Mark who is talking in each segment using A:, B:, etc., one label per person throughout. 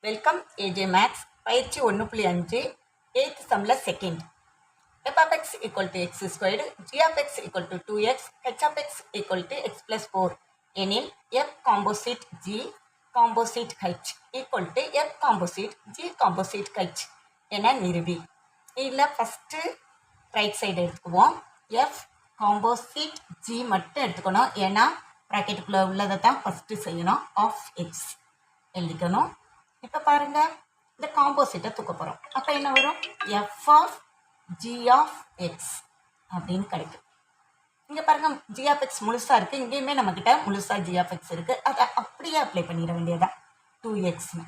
A: Welcome AJ maths பயிற்சி 1.5 8th சம்ல second f of x equal to x squared g of x equal to 2x h of x equal to x plus 4 எனில் f composite g composite h equal to f composite g composite h என நிரூபி. இதில் first right side எடுத்துக்குவோம். f composite g மட்டும் எடுத்துக்கணும், ஏன்னா ப்ராக்கெட்டுக்குள்ளே உள்ளதை தான் first செய்யணும். ஆஃப் எக்ஸ் எழுதிக்கணும். இப்போ பாருங்க, இந்த காம்போசிட்டை தூக்க போகிறோம். அப்போ என்ன வரும்? F of G of X அப்படின்னு கிடைக்கும். இங்கே பாருங்க, ஜி ஆஃப் எக்ஸ் முழுசாக இருக்குது. இங்கேயுமே நம்மக்கிட்ட முழுசாக ஜி ஆஃப் எக்ஸ் இருக்குது. அதை அப்படியே அப்ளை பண்ணிட வேண்டியதான் 2xன்னு.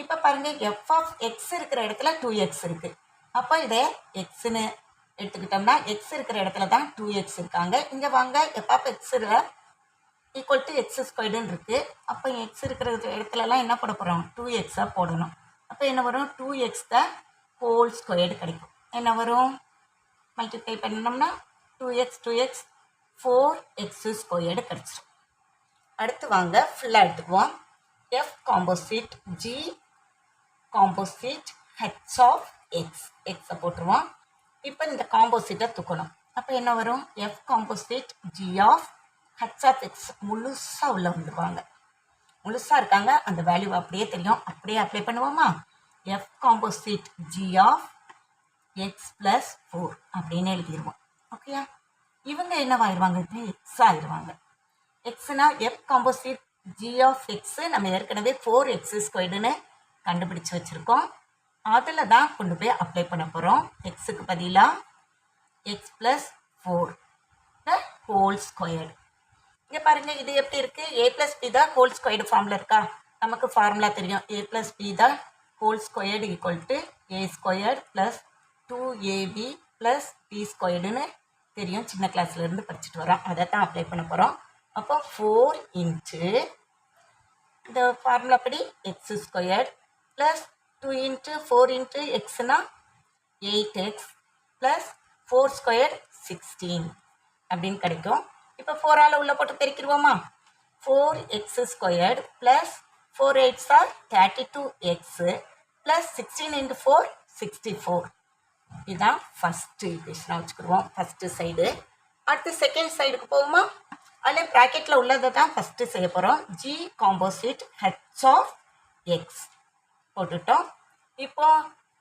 A: இப்போ பாருங்க, எஃப் ஆஃப் எக்ஸ் இருக்கிற இடத்துல 2x இருக்குது. அப்போ இதை எக்ஸ்ன்னு எடுத்துக்கிட்டோம்னா எக்ஸ் இருக்கிற இடத்துல தான் 2x இருக்காங்க. இங்கே வாங்க, f of x equal to x ஸ்கொயர்டுன்னு இருக்குது. அப்போ எக்ஸ் இருக்கிற இடத்துலலாம் என்ன போட போகிறோம்? 2xஆக போடணும். அப்போ என்ன வரும்? 2x த ஹோல் ஸ்கொயர்டு கிடைக்கும். என்ன வரும்? மல்டிப்ளை பண்ணோம்னா 2x 4x ஸ்கொயர்டு கிடச்சிடும். அடுத்து வாங்க, ஃபுல்லாக எடுத்துக்குவோம். F composite G composite H of X எக்ஸை போட்டுருவோம். இப்போ இந்த காம்போசிட்டை தூக்கணும். அப்போ என்ன வரும்? F composite G of H of X முழுசாக உள்ள வந்துடுவாங்க. முழுசாக இருக்காங்க, அந்த வேல்யூ அப்படியே தெரியும். அப்படியே அப்ளை பண்ணுவோமா? F composite G of x plus 4 அப்படின்னு எழுதிடுவோம். ஓகேயா? இவங்க என்னவாயிருவாங்க? இப்போ எக்ஸ் ஆயிடுவாங்க. எக்ஸ்னா f composite G of x நம்ம ஏற்கனவே 4x ஸ்கொயர்டுன்னு கண்டுபிடிச்சி வச்சுருக்கோம். அதில் தான் கொண்டு போய் அப்ளை பண்ண போகிறோம். எக்ஸுக்கு பதிலாக x plus 4 the whole squared. இங்கே பாருங்கள், இது எப்படி இருக்குது? ஏ ப்ளஸ் பி தான் ஹோல் ஸ்கொயர்டு ஃபார்மில் இருக்கா? நமக்கு ஃபார்முலா தெரியும். ஏ ப்ளஸ் பி தான் whole squared equal to A squared plus 2ab plus B ஸ்கொயர்டுன்னு தெரியும். சின்ன கிளாஸ்லேருந்து படிச்சுட்டு வரோம். அதை தான் அப்ளை பண்ண போகிறோம். அப்போ 4 இன்ட்டு இந்த ஃபார்முலா படி x squared plus 2 into 4 into எக்ஸ்னா 8x ப்ளஸ் 4 ஸ்கொயர்டு 16 அப்படின்னு கிடைக்கும். இப்போ 4ஆல் உள்ள போட்டு பெருக்கிடுவோமா? 4x squared plus 4 8 32x plus 16 into 4 64. இதுதான் ஃபஸ்ட்டு ஈக்குவேஷனாக வச்சுக்கிடுவோம், ஃபஸ்ட்டு சைடு. அடுத்து செகண்ட் சைடுக்கு போகுமா? அதில் ப்ராக்கெட்டில் உள்ளதை தான் ஃபஸ்ட்டு செய்ய போகிறோம். G composite H of x போட்டுட்டோம். இப்போ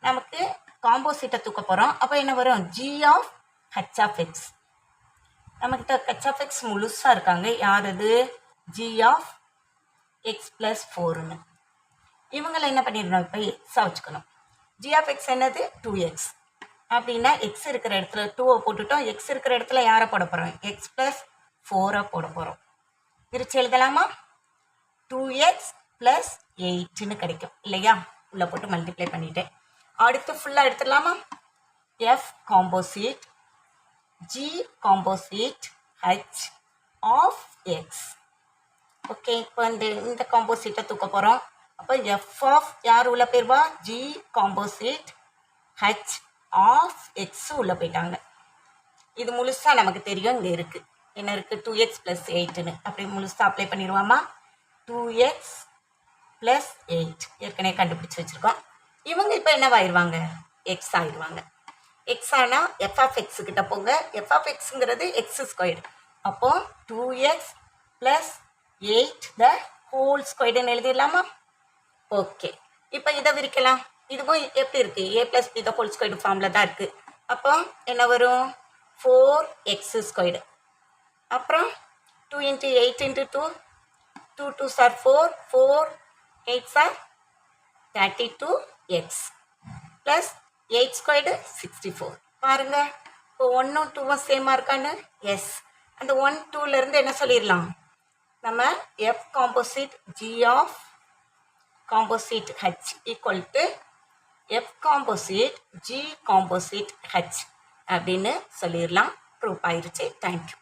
A: நமக்கு காம்போசிட்டை தூக்க போகிறோம். அப்போ என்ன வரும்? G of H of X. நம்மக்கிட்ட ஹெச் ஆஃப் எக்ஸ் முழுசாக இருக்காங்க. யார் அது? ஜி ஆஃப் எக்ஸ் ப்ளஸ் 4ன்னு. இவங்களை என்ன பண்ணிடணும்? இப்போ எக்ஸாக வச்சுக்கணும். ஜி ஆஃப் எக்ஸ் என்னது? 2x. அப்படின்னா எக்ஸ் இருக்கிற இடத்துல 2 போட்டுட்டோம். எக்ஸ் இருக்கிற இடத்துல யாரை போட போகிறோம்? எக்ஸ் ப்ளஸ் 4 போட போகிறோம். பிரித்து எழுதலாமா? 2x ப்ளஸ் 8ன்னு கிடைக்கும் இல்லையா? உள்ளே போட்டு மல்டிப்ளை பண்ணிட்டேன். அடுத்து ஃபுல்லாக எடுத்துடலாமா? F composite G composite H of x. Okay, இப்போ இந்த காம்போசிட்டை தூக்க போகிறோம். அப்போ எஃப் ஆஃப் யார் உள்ள போயிருவா? G composite H of x உள்ளே போயிட்டாங்க. இது முழுசாக நமக்கு தெரியும். இங்கே இருக்குது, என்ன இருக்குது? 2x plus 8ன்னு. அப்படி முழுசாக அப்ளை பண்ணிடுவோமா? 2x ப்ளஸ் 8 ஏற்கனவே கண்டுபிடிச்சி வச்சுருக்கோம். இவங்க இப்போ என்னவாயிருவாங்க? எக்ஸ் ஆயிடுவாங்க. எக்ஸ் ஆனால் எஃப் ஆஃப் எக்ஸு கிட்ட போங்க. எஃப் ஆஃப் எக்ஸுங்கிறது எக்ஸ் ஸ்கொயர்டு. அப்போது 2x ப்ளஸ் 8 த ஹோல் ஸ்கொயர்டுன்னு எழுதிடலாமா? ஓகே, இப்போ இதை விரிக்கலாம். இதுவும் எப்படி இருக்குது? A plus B the whole squared ஃபார்மில் தான் இருக்குது. அப்போ என்ன வரும்? 4x squared. அப்புறம் 2 into 8 into 2 2 2s are 4 4 8s are 32x plus 8 squared 64. பாருங்க, இப்போ 1ம் 2ம் சேமாக இருக்கான்னு? எஸ். அந்த 1 2லேருந்து என்ன சொல்லிடலாம்? நம்ம F composite G of composite H equal to F composite G composite H அப்படின்னு சொல்லிடலாம். ப்ரூஃப் ஆயிடுச்சு. தேங்க்யூ.